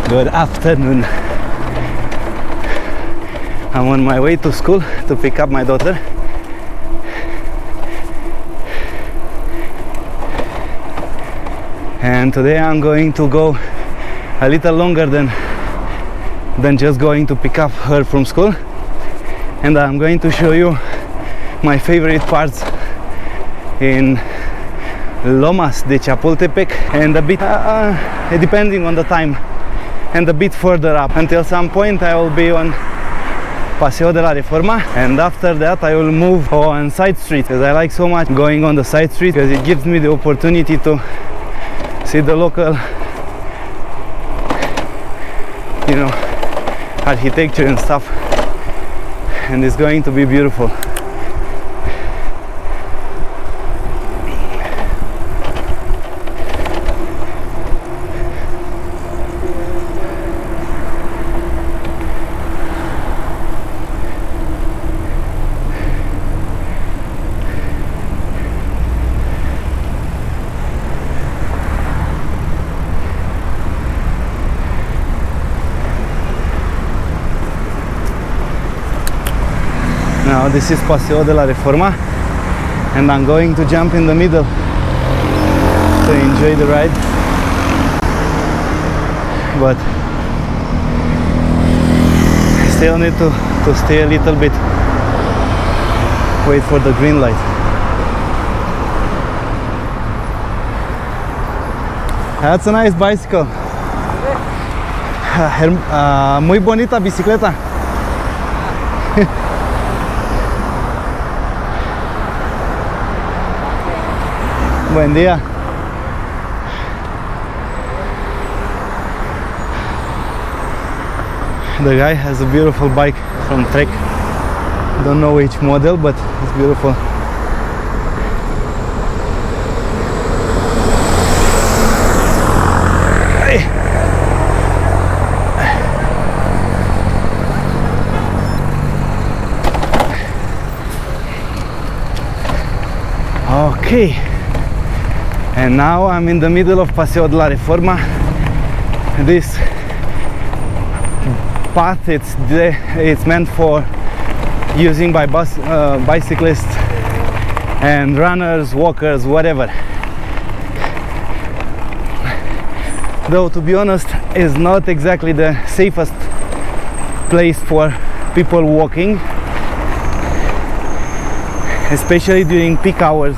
Good afternoon. I'm on my way to school to pick up my daughter. And today I'm going to go a little longer than just going to pick up her from school. And I'm going to show you my favorite parts in Lomas de Chapultepec, and a bit depending on the time, and a bit further up. Until some point I will be on Paseo de la Reforma, and after that I will move on side street, because I like so much going on the side street, because it gives me the opportunity to see the local, you know, architecture and stuff, and it's going to be beautiful. Now this is Paseo de la Reforma, and I'm going to jump in the middle to enjoy the ride, but I still need to stay a little bit, wait for the green light. That's a nice bicycle. Muy bonita bicicleta. Buen día. The guy has a beautiful bike from Trek. Don't know which model, but it's beautiful. Hey. Okay. And now I'm in the middle of Paseo de la Reforma. This path, it's meant for using by bicyclists and runners, walkers, whatever. Though, to be honest, it's not exactly the safest place for people walking, especially during peak hours,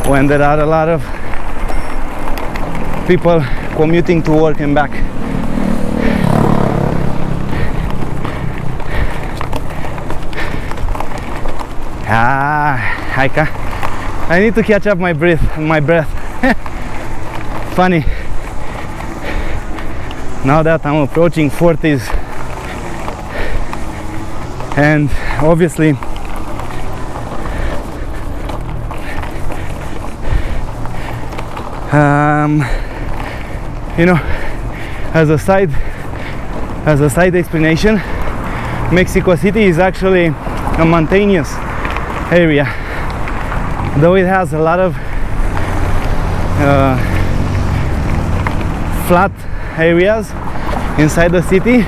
when there are a lot of people commuting to work and back. I need to catch up my breath. Funny. Now that I'm approaching 40s, and obviously you know, as a side explanation, Mexico City is actually a mountainous area. Though it has a lot of flat areas inside the city,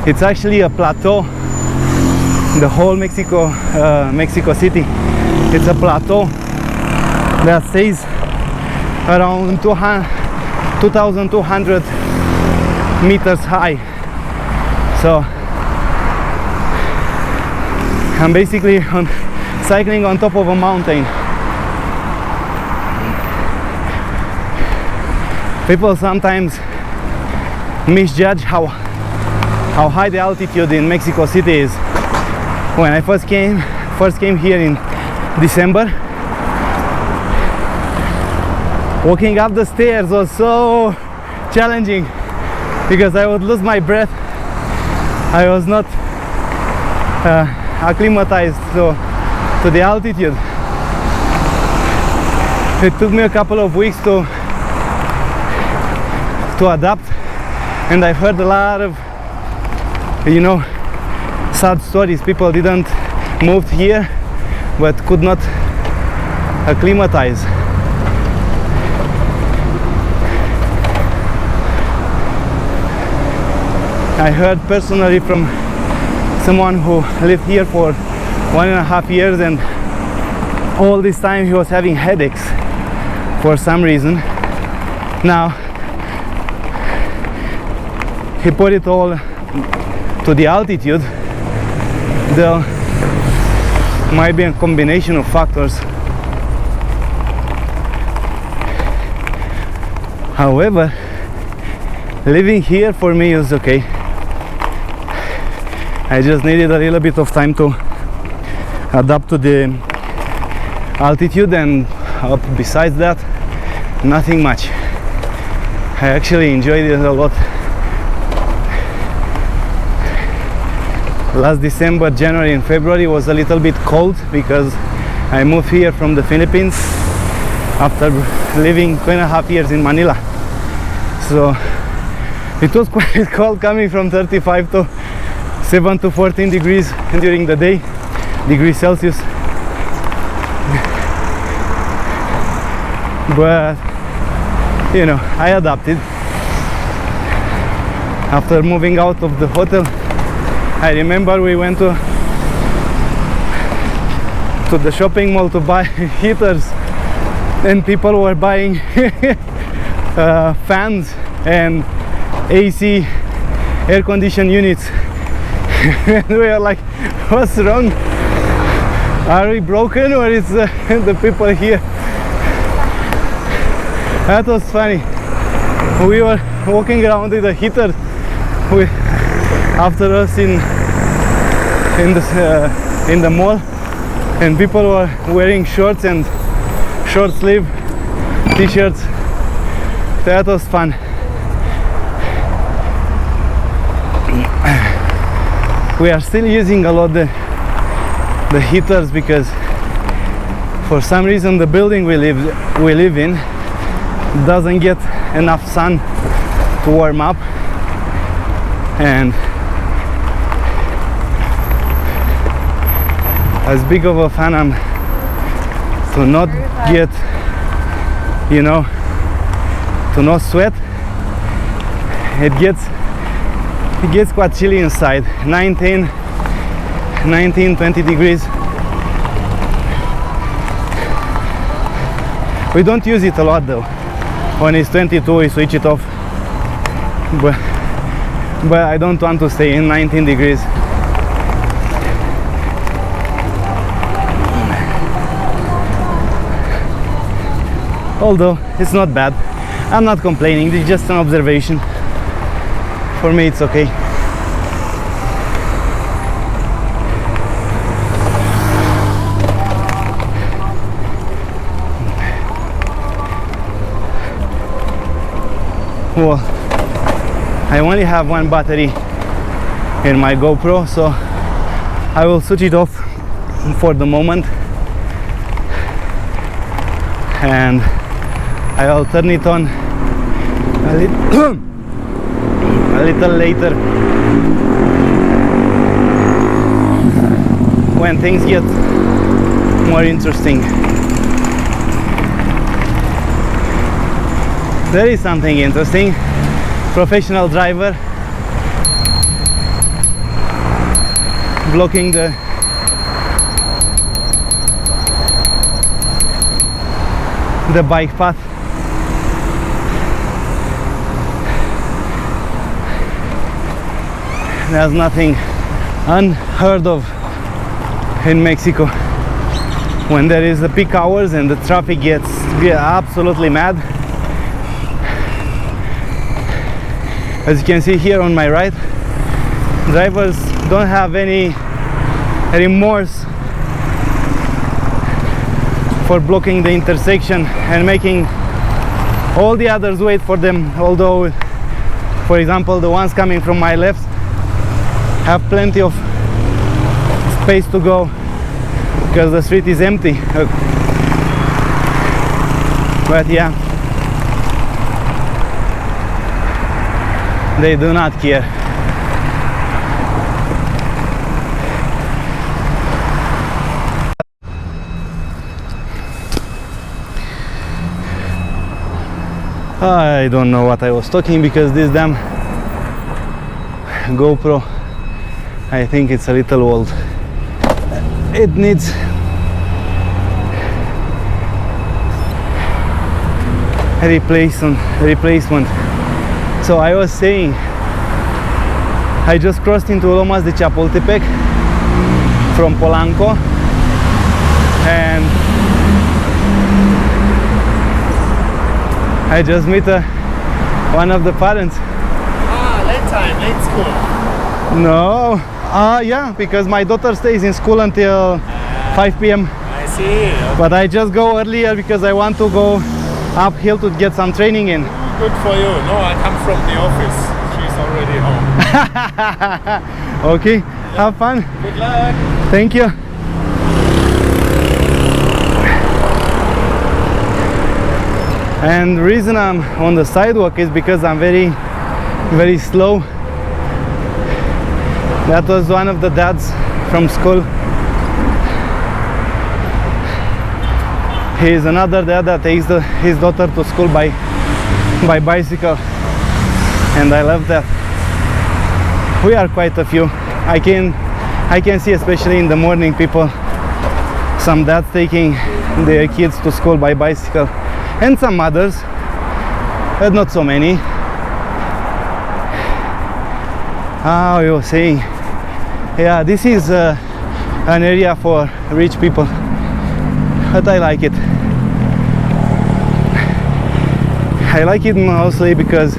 it's actually a plateau. The whole Mexico City, it's a plateau that stays around 2,200 meters high. So I'm basically cycling on top of a mountain. People sometimes misjudge how high the altitude in Mexico City is. When I first came here in December, walking up the stairs was so challenging because I would lose my breath. I was not acclimatized to the altitude. It took me a couple of weeks to adapt, and I've heard a lot of, you know, sad stories. People didn't move here but could not acclimatize. I heard personally from someone who lived here for 1.5 years, and all this time he was having headaches for some reason. Now he put it all to the altitude. There might be a combination of factors. However, living here for me is okay. I just needed a little bit of time to adapt to the altitude, and besides that, nothing much. I actually enjoyed it a lot. Last December, January and February was a little bit cold because I moved here from the Philippines after living 2.5 years in Manila. So it was quite cold, coming from 35 to 7 to 14 degrees during the day, degrees Celsius. But you know, I adapted. After moving out of the hotel, I remember we went to the shopping mall to buy heaters, and people were buying fans and AC air conditioned units. And we are like, what's wrong? Are we broken, or is the people here? That was funny. We were walking around with a heater after us in the mall, and people were wearing shorts and short sleeve t-shirts. That was fun. We are still using a lot the heaters because for some reason the building we live in doesn't get enough sun to warm up, and as big of a fan I'm to not get, you know, to not sweat. It gets quite chilly inside, 19, 20 degrees. We don't use it a lot though. When it's 22 we switch it off, but I don't want to stay in 19 degrees. Although it's not bad, I'm not complaining, it's just an observation. For me it's okay. Well, I only have one battery in my GoPro, so I will switch it off for the moment, and I'll turn it on a little later when things get more interesting. There is something interesting. Professional driver blocking the bike path. There's nothing unheard of in Mexico. When there is the peak hours and the traffic gets absolutely mad. As you can see here on my right, drivers don't have any remorse for blocking the intersection and making all the others wait for them, although, for example, the ones coming from my left have plenty of space to go because the street is empty. But yeah, they do not care. I don't know what I was talking, because this damn GoPro, I think it's a little old. It needs replacement. So I was saying, I just crossed into Lomas de Chapultepec from Polanco, and I just met one of the parents. Late school. No, yeah, because my daughter stays in school until 5 p.m. I see. Okay. But I just go earlier because I want to go uphill to get some training in. Good for you. No, I come from the office. She's already home. Okay, have fun. Good luck. Thank you. And the reason I'm on the sidewalk is because I'm very slow. That was one of the dads from school. He is another dad that takes his daughter to school by bicycle, and I love that. We are quite a few. I can see, especially in the morning, people, some dads taking their kids to school by bicycle, and some mothers, but not so many. You were saying, yeah, this is an area for rich people, but I like it. I like it mostly because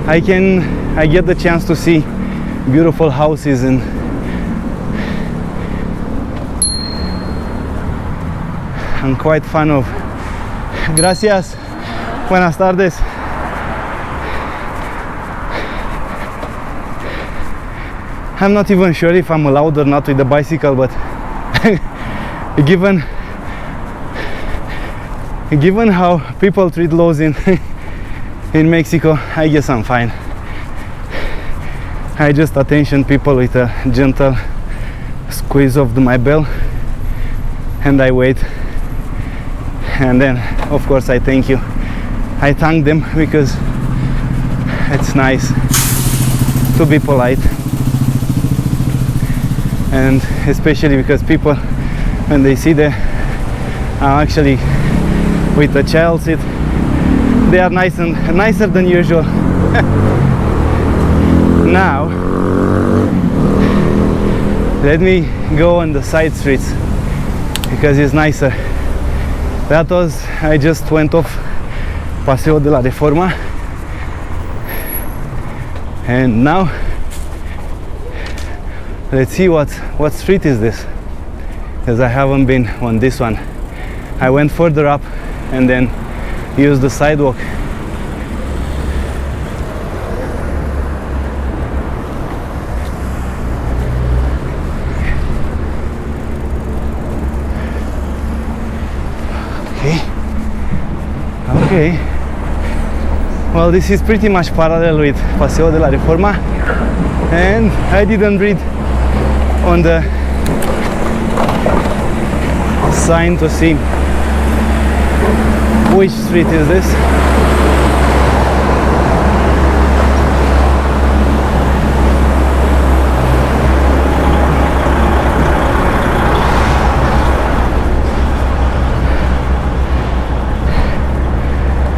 I get the chance to see beautiful houses, and I'm quite fan of. Gracias. Buenas tardes. I'm not even sure if I'm allowed or not with the bicycle, but given how people treat laws in Mexico, I guess I'm fine. I just attention people with a gentle squeeze of my bell, and I wait, and then of course I thank them because it's nice to be polite, and especially because people, when they see the actually with a child seat, they are nicer than usual. Now let me go on the side streets because it's nicer. I just went off Paseo de la Reforma, and now let's see what street is this, because I haven't been on this one. I went further up and then used the sidewalk. Okay. Well, this is pretty much parallel with Paseo de la Reforma, and I didn't read on the sign to see which street is this.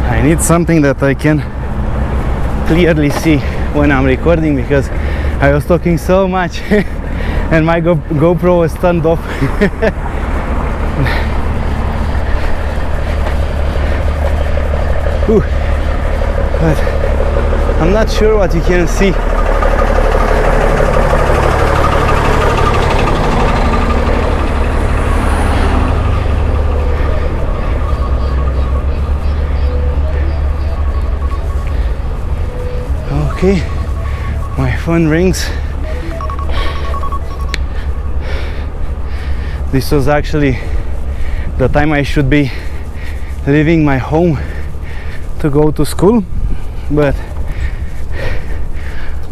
I need something that I can clearly see when I'm recording, because I was talking so much and my GoPro was turned off. Ooh. But I'm not sure what you can see. Okay, my phone rings. This was actually the time I should be leaving my home to go to school, but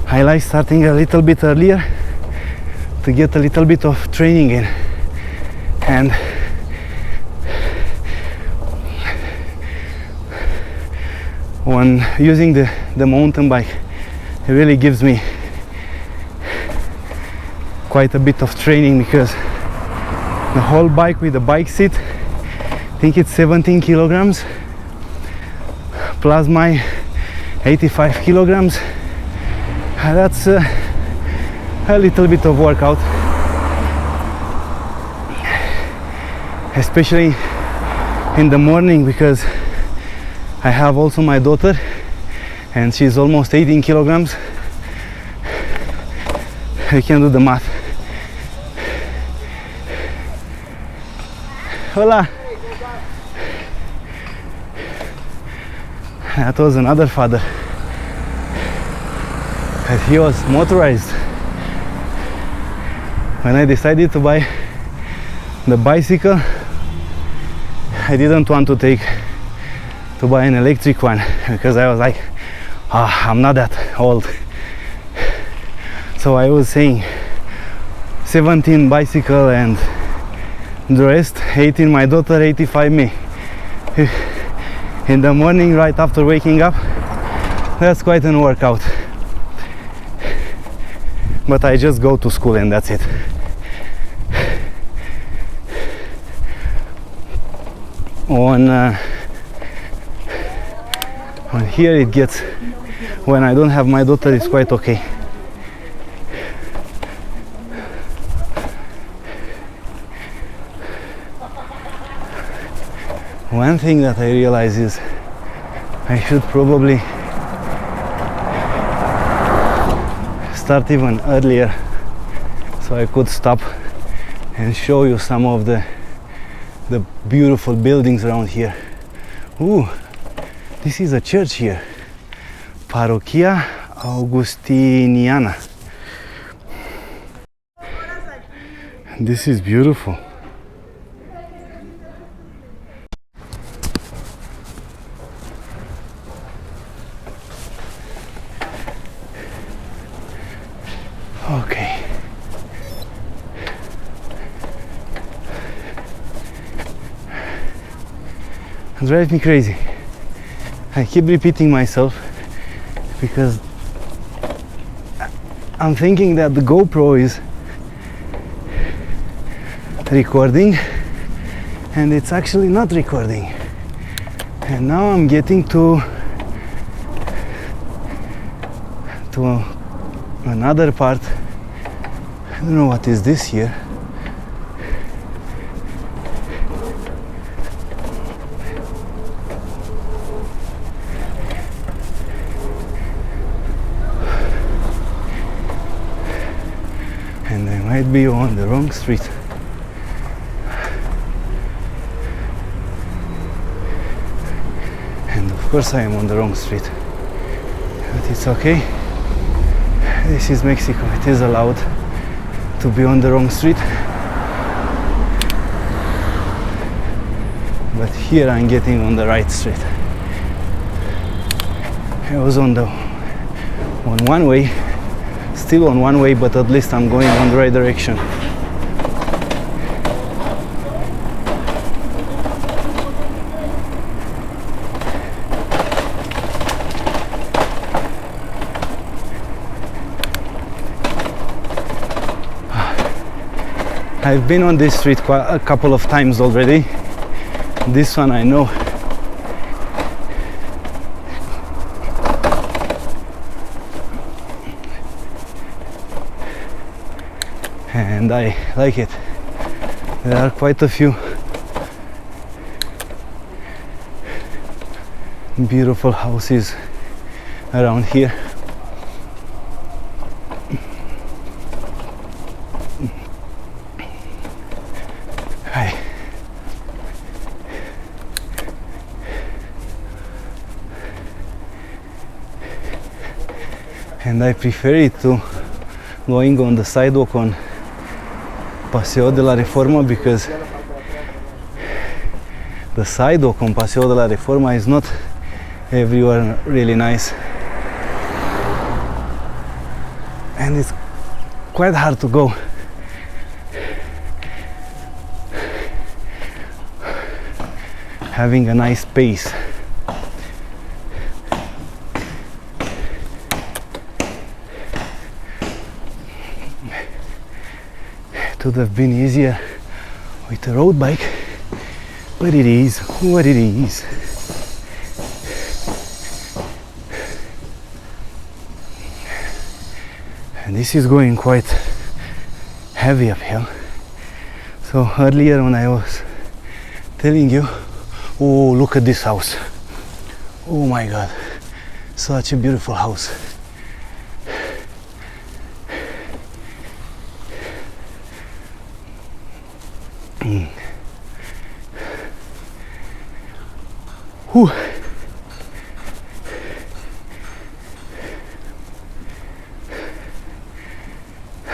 I like starting a little bit earlier to get a little bit of training in. And when using the mountain bike, it really gives me quite a bit of training, because the whole bike with the bike seat, I think it's 17 kilograms plus my 85 kilograms. That's a little bit of workout, especially in the morning, because I have also my daughter and she's almost 18 kilograms. You can do the math. Hola. That was another father. And he was motorized. When I decided to buy the bicycle, I didn't want to buy an electric one, because I was like, I'm not that old. So I was saying 17 bicycle and the rest, 18 my daughter, 85 me. In the morning, right after waking up, that's quite an workout. But I just go to school and that's it. On here it gets, when I don't have my daughter, it's quite okay. One thing that I realize is I should probably start even earlier, so I could stop and show you some of the beautiful buildings around here. Ooh, this is a church here, Parochia Augustiniana. This is beautiful. Okay. It drives me crazy. I keep repeating myself because I'm thinking that the GoPro is recording and it's actually not recording. And now I'm getting to another part. I don't know what is this here. And I might be on the wrong street. And of course I am on the wrong street. But it's okay. This is Mexico. It is allowed to be on the wrong street. But here I'm getting on the right street. I was on one way, still on one way, but at least I'm going on the right direction. I've been on this street quite a couple of times already. This one I know. And I like it. There are quite a few beautiful houses around here. Hi. And I prefer it to going on the sidewalk on Paseo de la Reforma, because the sidewalk on Paseo de la Reforma is not everywhere really nice, and it's quite hard to go. Having a nice pace. It would have been easier with a road bike, but it is what it is. And this is going quite heavy uphill. So earlier when I was telling you, oh, look at this house. Oh my God, such a beautiful house. Whew.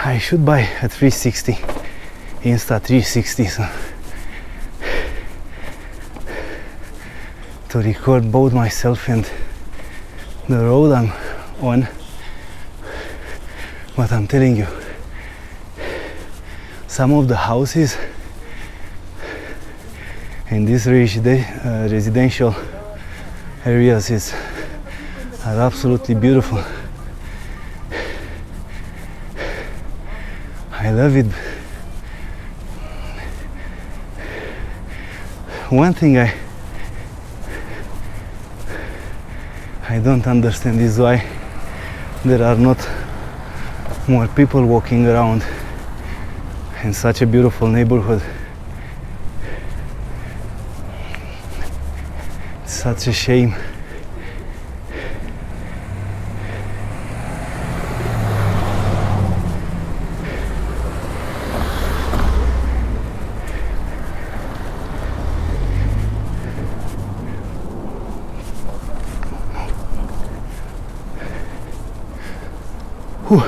I should buy a 360, Insta 360, so to record both myself and the road I'm on. But I'm telling you, some of the houses in these residential areas are absolutely beautiful. I love it. One thing I don't understand is why there are not more people walking around in such a beautiful neighborhood. It's such a shame. Whew.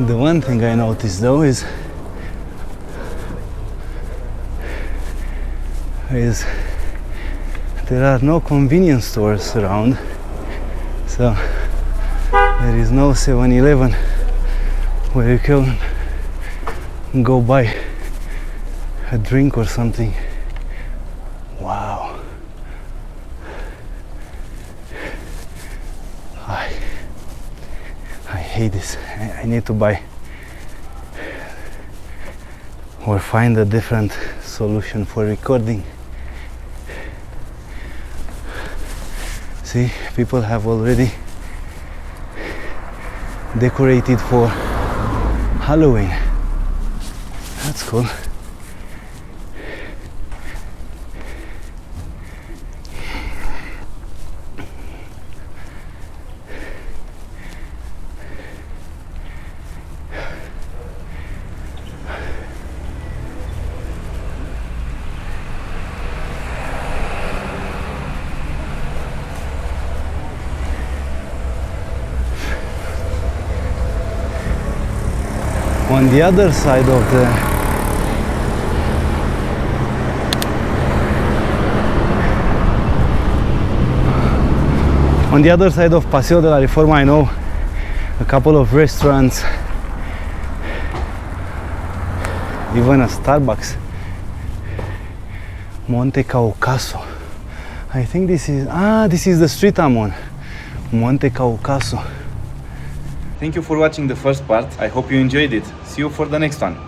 The one thing I noticed though is there are no convenience stores around, so there is no 7-Eleven where you can go buy a drink or something. Wow. I hate this. I need to buy or find a different solution for recording. See, people have already decorated for Halloween. That's cool. On the other side of Paseo de la Reforma, I know a couple of restaurants, even a Starbucks. Monte Caucaso. I think this is the street I'm on. Monte Caucaso. Thank you for watching the first part. I hope you enjoyed it. See you for the next one.